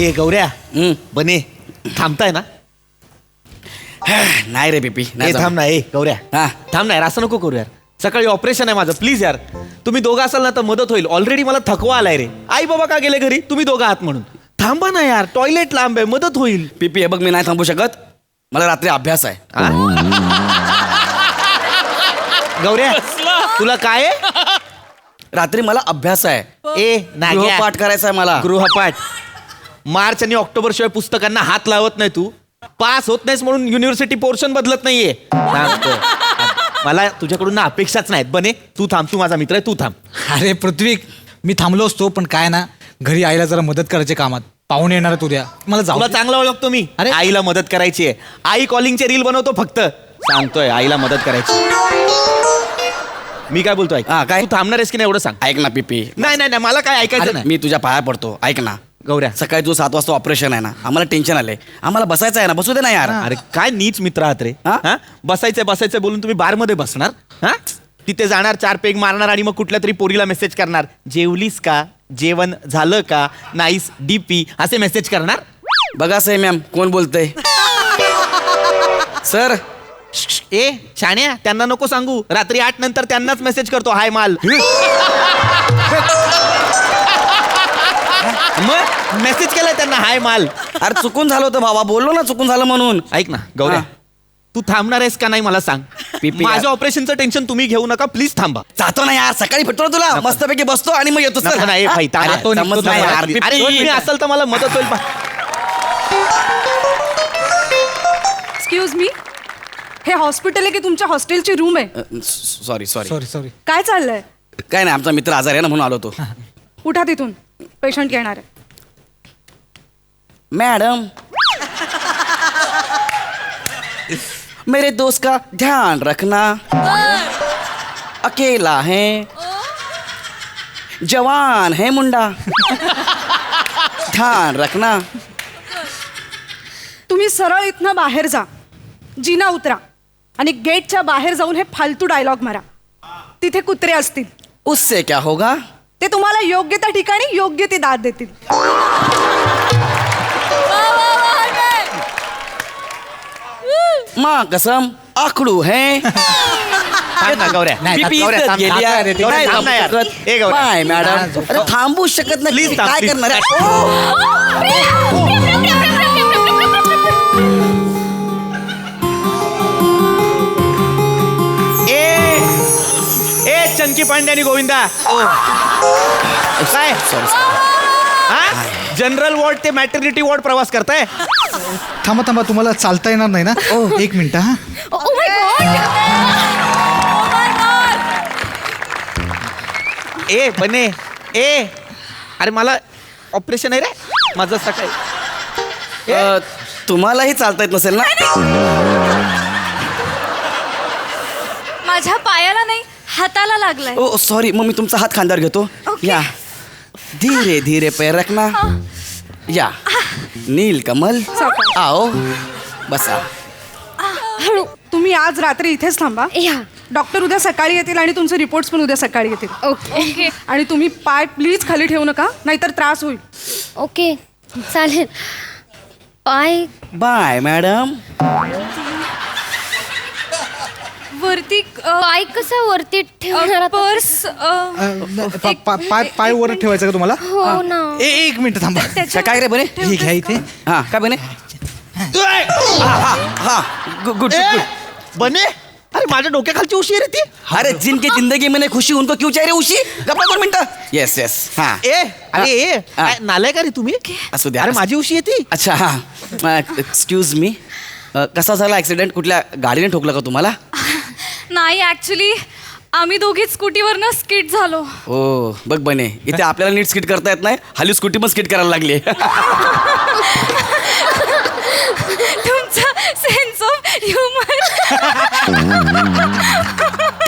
ए गौऱ्या बने थांबताय ना? नाही रे पीपी ए थांब ना. ए गौऱ्या हा. थांब ना यार, असं नको करू यार. सकाळी ऑपरेशन आहे माझं, प्लीज यार. तुम्ही दोघं असाल ना तर मदत होईल. ऑलरेडी मला थकवा आलाय रे. आई बाबा का गेले घरी, तुम्ही दोघं आहात म्हणून. थांबा ना यार, टॉयलेट लांब आहे, मदत होईल. पीपी हे बघ, मी नाही थांबू शकत. मला रात्री अभ्यास आहे. गौऱ्या तुला काय आहे? रात्री मला अभ्यास आहे. ए नाग्या, पाठ करायचा आहे मला. गृहपाठ. मार्च आणि ऑक्टोबर शिवाय पुस्तकांना हात लावत नाही तू. पास होत नाहीस म्हणून युनिव्हर्सिटी पोर्शन बदलत नाहीये. सांगतोय. मला तुझ्याकडून ना अपेक्षाच नाहीत. बने तू थांब, तू माझा मित्र आहे, तू थांब. अरे पृथ्वी, मी थांबलो असतो पण काय ना, घरी आईला जरा मदत करायची कामात. पाहुणे येणार आहेत उद्या, मला जाऊ तुला दे. चांगला ओळखतो मी. अरे. आईला मदत करायची आहे. आई कॉलिंगचे रील बनवतो फक्त. सांगतोय आईला मदत करायची. मी काय बोलतोय? हा, काय? तू थांबणार आहेस की नाही एवढं सांग. ऐक ना पीपी, नाही नाही नाही, मला काय ऐकायचं नाही. मी तुझ्या पाया पडतो. ऐक ना गौऱ्या सकाळी तू 7 वाजता ऑपरेशन आहे ना, आम्हाला टेन्शन आलंय. आम्हाला बसायचं आहे ना, बसू दे ना यार. अरे काय नीच मित्र आहात रे. हा? हा? बसायचंय बोलून तुम्ही बार मध्ये बसणार. हा? तिथे जाणार, 4 पेग मारणार आणि मग कुठल्या तरी पोरीला मेसेज करणार, जेवलीस का, जेवण झालं का, नाईस डीपी असे मेसेज करणार. बघा सई मॅम, कोण बोलतय? सर ए शाण्या, त्यांना नको सांगू. रात्री 8 नंतर त्यांनाच मेसेज करतो, हाय माल. मग मेसेज केलाय त्यांना, हाय माल. अरे चुकून झालं होतं बाबा, बोललो ना चुकून झालं म्हणून. ऐक ना गौऱ्या, हा. तू थांबणार आहेस का नाही मला सांग. पीपी माझ्या ऑपरेशनचं टेन्शन तुम्ही घेऊ नका, प्लीज थांबा. जातो ना यार, सकाळी भेटतो ना तुला. मस्तपैकी बसतो आणि मग येतो. नको ना, ए भाई, थांब. अरे, तो समजलं नाही यार, यार. पीपी. अरे तुम्ही असाल तर मला मदत होईल. एक्सक्यूज मी, हे हॉस्पिटल आहे की तुमच्या हॉस्टेलची रूम आहे? Sorry sorry. सॉरी. काय चाललंय? काय नाही, आमचा मित्र आजार आहे ना म्हणून आलो तो. उठा तिथून, पेशंट येणार आहे. मैडम मेरे दोस्त का ध्यान रखना, अकेला है, जवान है मुंडा, ध्यान रखना. तुम्ही सरळ इथनं बाहेर जा, जिना उतरा आणि गेटच्या बाहेर जाऊन हे फालतू डायलॉग मारा. तिथे कुत्रे असतील, उससे क्या होगा? ते तुम्हाला योग्य त्या ठिकाणी योग्य ती दाद देतील. माँ कसम आखडू है. थांब ना गौऱ्या. नाही, पीपी गौऱ्या, इज्जत थांब, गेली थांब, आहे. गौऱ्या, नाही थांब ना यार. थांबू ए गौऱ्या. काय मॅडम, अरे थांबू शकत नाही. Please थांब, काय please. करणार आहे? ए चंकी पांडे आणि गोविंदा. काय सॉरी हा? जनरल वॉर्ड ते मॅटर्निटी वॉर्ड प्रवास करताय? थांबा, तुम्हाला चालता येणार नाही ना? एक मिनिट हा. ए बने ए, अरे मला ऑपरेशन आहे रे माझं सकाळी. तुम्हालाही चालता येत नसेल ना? माझ्या पायाला नाही, हाताला लागलाय. ओ सॉरी, मग मी तुमचा हात खांद्यावर घेतो. ओके. या धीरे धीरे पैर रखना. या नील कमल आओ बसा. हळू. तुम्ही आज रात्री इथेच थांबा. या. डॉक्टर उद्या सकाळी येतील आणि तुमचे रिपोर्ट्स पण उद्या सकाळी येतील. ओके. आणि तुम्ही पाय प्लीज खाली ठेवू नका, नाहीतर त्रास होईल. ओके चालेल. Pi by madam. वरती, पाय कसा वरती ठेवणार? पर्स पाय वर ठेवायचं का तुम्हाला? हो ना. एक मिनिट थांबा. काय रे बने? हे घ्या इथे. हा काय बने? हा गुड गुड. बने, अरे माझ्या डोक्याखालची उशी आहे रे ती. अरे जिनके जिंदगी में नहीं खुशी उनको क्यों चाहिए उशी? गप्पा 2 मिनिटं. Yes yes. हा ए अरे ए हा. काय नालाय का रे तुम्ही? असू द्या. अरे माझी उशी आहे ती. अच्छा हा एक्सक्यूज मी, कसा झाला ऍक्सिडेंट? कुठल्या गाडीने ठोकलं का तुम्हाला? नाही, ऍक्च्युली आम्ही दोघीच स्कूटीवरनं स्किट झालो. हो बघ बने, इथे आपल्याला नीट स्किट करता येत नाही, हल्ली स्कूटी पण स्किट करायला लागली. तुमचा सेन्स ऑफ ह्युमर.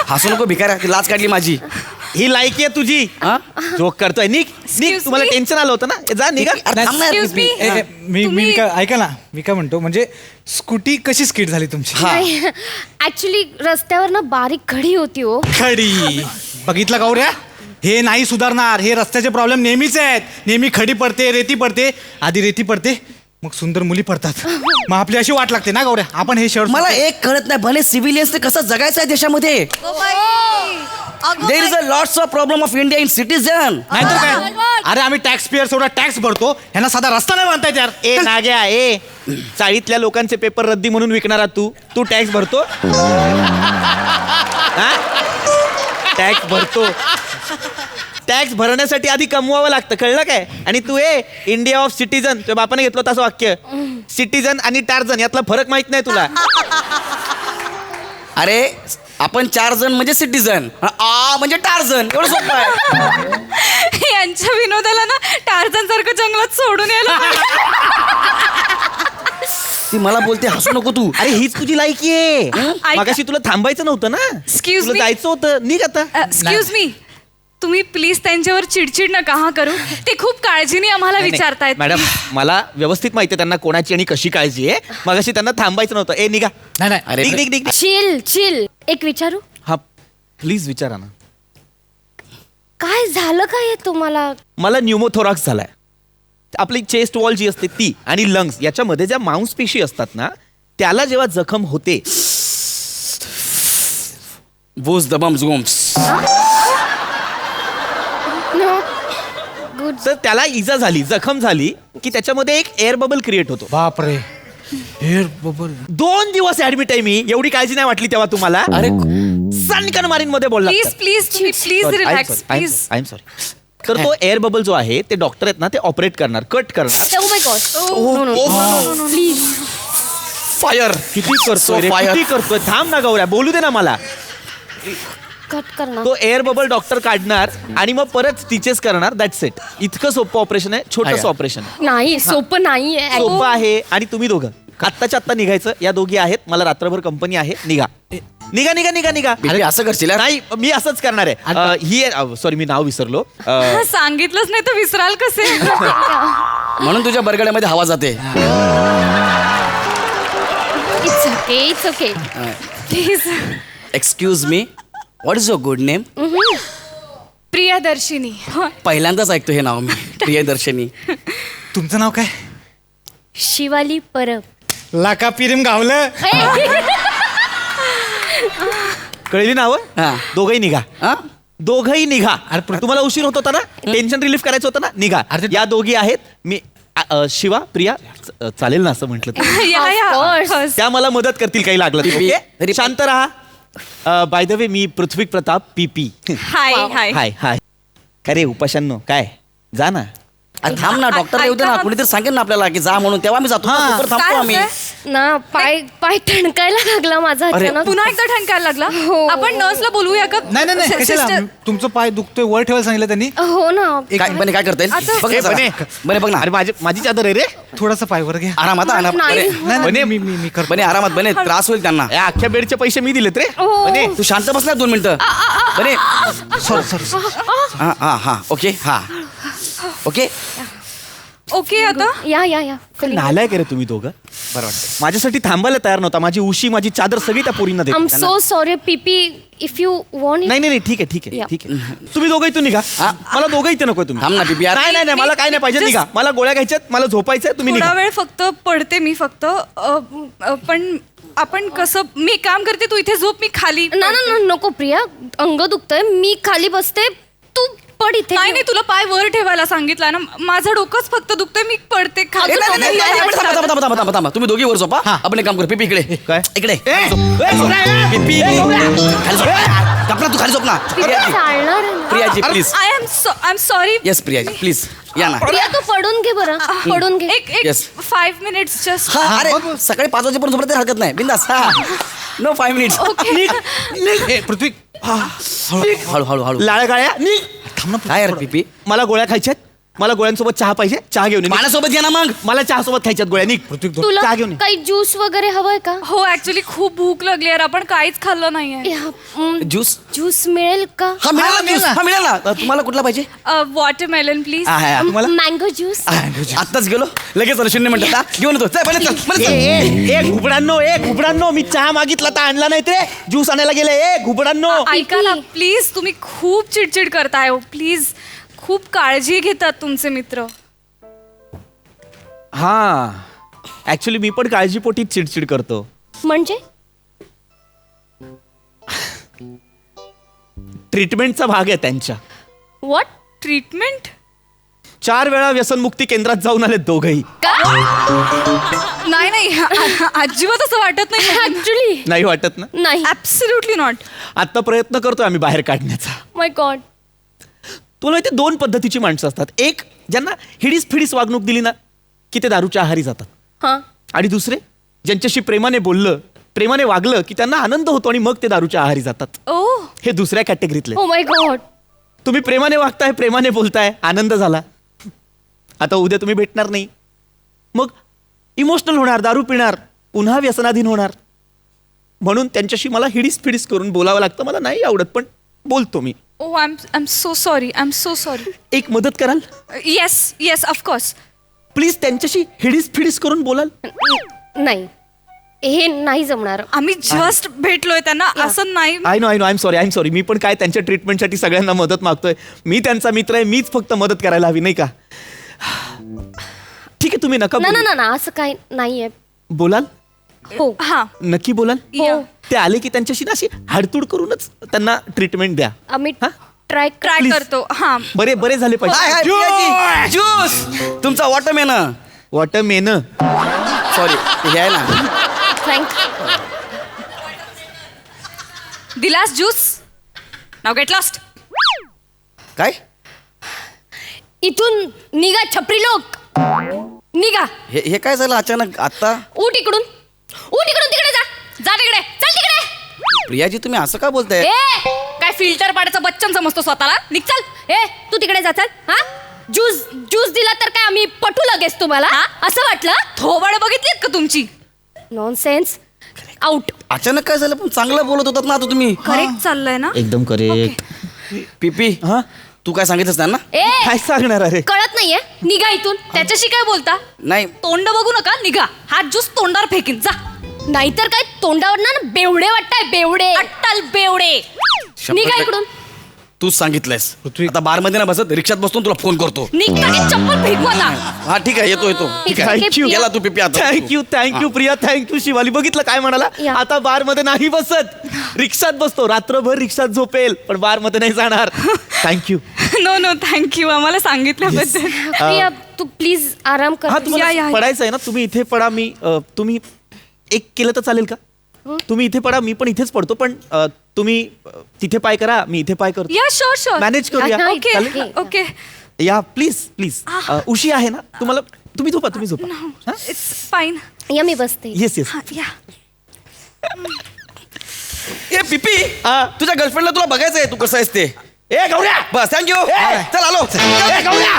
हसू नको भिकाऱ्या, ती लाज काढली माझी. ही लायकी आहे तुझी. हा? जोक करतोय. निक निक, तुम्हाला me? टेन्शन आलं होतं ना? ए, जा निघा. अरे थांब ना यार, Excuse me. पीपी. मी काय ऐका ना, मी काय म्हणतो म्हणजे स्कूटी कशी स्किट झाली तुमची? नाही, ऍक्च्युली रस्त्यावर ना बारीक खडी होती हो. खडी बघितला गौऱ्या, हे नाही सुधारणार. हे रस्त्याचे प्रॉब्लेम नेहमीच आहेत. नेहमी खडी पडते, रेती पडते, आधी रेती पडते, मग सुंदर मुली पडतात. मग आपली अशी वाट लागते ना गौऱ्या. आपण हे शर्ट मला एक कळत नाही भले सिव्हिलियन्सने कसं जगायचं आहे देशामध्ये. There is a lots of problem of India in citizen. नाहीतर काय. अरे आम्ही टॅक्स पेअर्स एवढा टॅक्स भरतो, ह्यांना साधा रस्ता नाही बांधता येत यार. ए नाग्या ए चाळीतल्या लोकांचे पेपर रद्दी म्हणून विकणारा तू टॅक्स भरतो. टॅक्स भरतो. टॅक्स भरण्यासाठी आधी कमवावं लागतं, कळलं काय. आणि तू इंडिया ऑफ सिटीजन, तुझ्या बापाने घेतलं तसं वाक्य. सिटीजन आणि टार्झन यातला फरक माहित नाही तुला. अरे आपण 4 जण म्हणजे सिटीजन, म्हणजे टार्झन, एवढं सोपं आहे. यांच्या विनोदाला ना टार्झन सारखं जंगलात सोडून यायला ती मला बोलते हसू नको तू. अरे हीच तुझी लायकी आहे. ऐका. मगाशी तुला थांबायचं नव्हतं ना. Excuse तुला me. जायचं होतं, निघ आता. एक्सक्यूज मी, तुम्ही प्लीज त्यांच्यावर चिडचिड नका हा करू. ते खूप काळजीने आम्हाला नाही, नाही. विचारतायत. मॅडम मला व्यवस्थित माहिती आहे त्यांना कोणाची आणि कशी काळजी आहे. मगाशी त्यांना थांबायचं नव्हतं. ए निघा. नाही नाही. अरे निघ निघ निघ. चिल चिल एक विचारू. हा प्लीज विचारा ना. काय झालं काय आहे तुम्हाला? मला न्यूमोथोरॅक्स झालाय. आपली चेस्ट वॉल जी असते ती आणि लंग्स याच्यामध्ये ज्या मांसपेशी असतात ना, त्याला जेव्हा जखम होते बोस दबम जुम्स. गुड. तर त्याला इजा झाली, जखम झाली की त्याच्यामध्ये एक एअर बबल क्रिएट होतो. बापरे. हेर बबर. 2 दिवस ऍडमिट आहे मी. एवढी काळजी नाही वाटली तेव्हा तुम्हाला. अरे सनकन मारीन मध्ये बोलला. प्लीज प्लीज तुम्ही please relax please. I am sorry. तर तो एअर बबल जो आहे ते डॉक्टर आहेत ना ते ऑपरेट करणार, कट करणार. Oh my God. Please. Fire. किती करतोय रे, fire. किती करतोय. थांब ना गौऱ्या, बोलू दे ना मला. कट करणार. तो एअर बबल डॉक्टर काढणार आणि मग परत स्टिचेस करणार. That's it. इतकं सोपं ऑपरेशन आहे, छोटंसं आहे. ऑपरेशन आहे. नाही सोपं नाहीये. सोपं आहे. आणि तुम्ही दोघं आत्ताच्या आत्ता निघायचं. या दोघी आहेत, मला रात्रभर कंपनी आहे. निघा निघा निघा निघा निघा. अरे असं करशील यार? नाही मी असंच करणार आहे. ही सॉरी मी नाव विसरलो. सांगितलंच नाही तर विसराल कसे. म्हणून तुझ्या बरगड्यामध्ये हवा जाते. It's okay it's okay. Please. Excuse me, what is your good name? Priyadarshini. पहिल्यांदाच ऐकतो हे नाव मी, प्रियदर्शनी. तुमचं नाव काय? शिवाली परब. लाका पिरीम गावलं. कळली नावं? हा. दोघंही निघा. हा? दोघंही निघा. अरे तुम्हाला उशीर होत होता ना, टेन्शन रिलीफ करायचं होतं ना, निघा. अरे या दोघी आहेत. मी शिवा प्रिया चालेल ना असं म्हटलं तर. या या. Of course. त्या मला मदत करतील काही लागलं तर. P- okay? तरी- शांत राहा. By the way me Prithvi Pratap PP. हाय हाय. हाय हाय. काय रे उपाशांनो, काय जा ना. अरे थांब ना, डॉक्टर येऊ दे ना. ऐका ना. कुणीतरी सांगेल ना आपल्याला की जा म्हणून, तेव्हा आम्ही जातो. हा. लवकर थांबतो काय आम्ही. होतंय? ना पाय पाय ठणकायला लागला माझा अरे, अचानक. पुन्हा एकदा ठणकायला लागला. हो. आपण नर्सला बोलवूया का? नाही नाही नाही. कशाला? Sister- तुमचं पाय दुखतोय, वर ठेवायला सांगितलं त्यांनी. हो ना. काय बने काय करता येईल? आता- बघ ए, ना बने. जरा. बने बघ ना. अरे माझी चादर आहे रे. थोडासा पाय वर घ्या. आरामात आरामात. नाही. बने. नाही नाही, मी मी मी करतो. बने आरामात. बने त्रास होईल त्यांना. या अख्ख्या बेडचे पैसे मी दिलेत रे. हो. बने. तू शांत बस ना 2 मिनिटं. बने. सॉरी. हा हा हा ओके. हा ओके. ओके आता. या या या. नालायक आहे रे तुम्ही दोघं. बरं वाटतं. माझ्यासाठी थांबायला तयार नव्हता. माझी उशी माझी चादर सगळी त्या पोरींना आय एम देत. सो सॉरी पीपी इफ यू वॉन्ट. नाही नाही ठीक आहे ठीक आहे Yeah. ठीक आहे. तुम्ही दोघं इथून निघा. मला दोघं इथे नको तुम्ही. थांब ना टिपी यार. नाही नाही नाही, मला काय नाही पाहिजे. Just- निघा. मला गोळ्या घ्यायच्यात, मला झोपायचंय. तुम्ही थोडा निघा. वेळ फक्त पडते मी फक्त. पण आपण कसं, मी काम करते तू इथे झोप, मी खाली. ना ना ना नको प्रिया, अंग दुखतंय, मी खाली बसते, तू पड इथे. नाही नाही, तुला पाय वर ठेवायला सांगितलं ना. माझं डोकंच फक्त दुखतंय, मी पडते खाली. ए, नाही, नाही, नाही, नाही, थांबा, थांबा, थांबा, थांबा, थांबा. तुम्ही दोघी वर झोपा. आपण एक काम करू. पिपी इकडे. काय? इकडे. ए, पिपी खाली झोप. गप ना, तू खाली झोप ना. प्रिया चालणार आहे ना? Priyaji please. I am sorry. Yes Priyaji please या ना. प्रिया तू पडून घे बरं, पडून घे. एक Yes. 5 minutes just. हा अरे सकाळी 5 वाजेपर्यंत झोपलं तरी हरकत नाही. बिंदास. हा नो 5 मिनिट्स. ए, पृथ्वी. हळू हळू हळू. लाळगाळ्या निघ. थांब ना. काय यार पिपी. मला गोळ्या खायच्यात. मला गोळ्यांसोबत चहा पाहिजे, चहा घेऊन ये. माझ्यासोबत घे ना मग. मला चहा सोबत खायच्यात गोळ्या. निघ. तुला चहा घेऊन ये. काही ज्यूस वगैरे हवंय का? हो ऍक्च्युली खूप भूक लागली यार, आपण काहीच खाल्लं नाहीये. ज्यूस ज्यूस मिळेल का? हा मिळेल ना ज्यूस. हा मिळेल ना. तुम्हाला कुठला पाहिजे? Watermelon please. तुम्हाला मँगो ज्यूस. आत्ताच गेलो लगेच आलो 0 मिनिटात. घेऊन येतो. चल, पहिले चल, पहिले चल. घुबडांनो मी चहा मागितला तर आणला नाही ते ज्यूस आणायला गेले. घुबडांनो ऐका ना प्लीज, तुम्ही खूप चिडचिड करताय हो प्लीज. खूप काळजी घेतात तुमचे मित्र. हा ऍक्च्युली मी पण काळजीपोटी चिडचिड करतो. म्हणजे ट्रीटमेंटचा भाग आहे त्यांच्या. व्हॉट? ट्रीटमेंट? 4 वेळा व्यसनमुक्ती केंद्रात जाऊन आले दोघही. नाही अजिबात असं वाटत नाही. ऍक्च्युली नाही वाटत ना? नाही. Absolutely not. आता प्रयत्न करतोय आम्ही बाहेर काढण्याचा. माय गॉड. तुला माहिती 2 पद्धतीची माणसं असतात. एक ज्यांना हिडीस फिडीस वागणूक दिली ना की ते दारूच्या आहारी जातात. हा. आणि दुसरे ज्यांच्याशी प्रेमाने बोललं, प्रेमाने वागलं की त्यांना आनंद होतो आणि मग ते दारूच्या आहारी जातात. ओ हे दुसऱ्या कॅटेगरीतले. Oh my God. तुम्ही प्रेमाने वागताय, प्रेमाने बोलताय, आनंद झाला. आता उद्या तुम्ही भेटणार नाही, मग इमोशनल होणार, दारू पिणार, पुन्हा व्यसनाधीन होणार. म्हणून त्यांच्याशी मला हिडीस फिडीस करून बोलावं लागतं. मला नाही आवडत पण बोलतो मी. Oh I am so sorry. I am so sorry. एक मदत कराल येस ऑफकोर्स. प्लीज? त्यांच्याशी हिडीस फिडीस करून बोलाल? नाही, हे नाही जमणार. आम्ही जस्ट भेटलोय त्यांना. असं नाही. I know I am sorry. मी पण काय त्यांच्या ट्रीटमेंटसाठी सगळ्यांना मदत मागतोय. मी त्यांचा मित्र आहे, मीच फक्त मदत करायला हवी नाही का? ठीक आहे तुम्ही नका ना बोलू. ना ना असं काही नाहीये. बोलाल? हो. हा नक्की बोलाल? या. ते आले की त्यांच्याशी ना अशी हाडतूड करूनच त्यांना ट्रीटमेंट द्या. आम्ही हा? ट्राय ट्राय करतो. हा बरे झाले हाय, हाय, पाहिजे. पियाजी. ज्यूस तुमचा वॉटरमेन. Water main. सॉरी हे आहे ना. थँक्यू. दिलास ज्यूस. नाव गेट लॉस्ट. काय इथून निघा छपरी लोक. निघा. हे काय झालं अचानक आता? उठ इकडून तिकडे जा. जा तिकडे. चल तिकडे. प्रियाजी तुम्ही असं का बोलताय? काय फिल्टर पाडायचं बच्चन समजतो स्वतःला. निघ चल. तू तिकडे जा. चल. हा. ज्यूस दिला तर काय आम्ही पटू लगेच तुम्हाला? असं वाटलं? थोबाड बघितलीत का तुमची? नॉनसेन्स. आउट. अचानक काय झालं? पण चांगलं बोलत होतात ना आता तुम्ही. करेक्ट चाललंय ना? एकदम करेक्ट. पीपी हा तू काय सांगितलंस त्यांना? काय सांगणार अरे? कळत नाहीये. निघा इथून. त्याच्याशी काय बोलता? नाही तोंड बघू नका. निघा. हा ज्यूस तोंडावर फेकीन. जा. नाहीतर काय तोंडावर ना बेवडे वाटताय. बेवडे. अट्टल बेवडे. निघा इकडून. तूच सांगितलंयस. पृथ्वी. आता बार मध्ये ना बसत रिक्षात बसतो तुला फोन करतो. निघता की चप्पल फेकू आता. हा ठीक आहे येतो ठीक आहे. थँक्यू. गेला तू पीपी आता. थँक्यू प्रिया. थँक्यू शिवाली. बघितलं काय म्हणाला? या. आता बार मध्ये नाही बसत, रिक्षात बसतो. रात्रभर रिक्षात झोपेल पण बार मध्ये नाही जाणार. थँक्यू. नो थँक्यू आम्हाला सांगितल्याबद्दल. प्रिया तू प्लीज आराम कर. हा तुम्हाला या. पडायचं आहे ना? तुम्ही इथे पडा. मी तुम्ही एक केलं तर चालेल का? तुम्ही इथे पडा, मी पण इथेच पडतो. पण तुम्ही तिथे पाय करा, मी इथे पाय करतो. या शुअर मॅनेज करूया. हा, ओके चालेल. ओके. या प्लीज. उशी आहे ना तुम्हाला? तुम्ही झोपा. It's fine. या मी बसते. येस. या. ए पीपी तुझ्या गर्लफ्रेंडला तुला बघायचं आहे तू कसं आहेस ते. ए गौऱ्या बस थँक्यू. चल आलो. ए गौऱ्या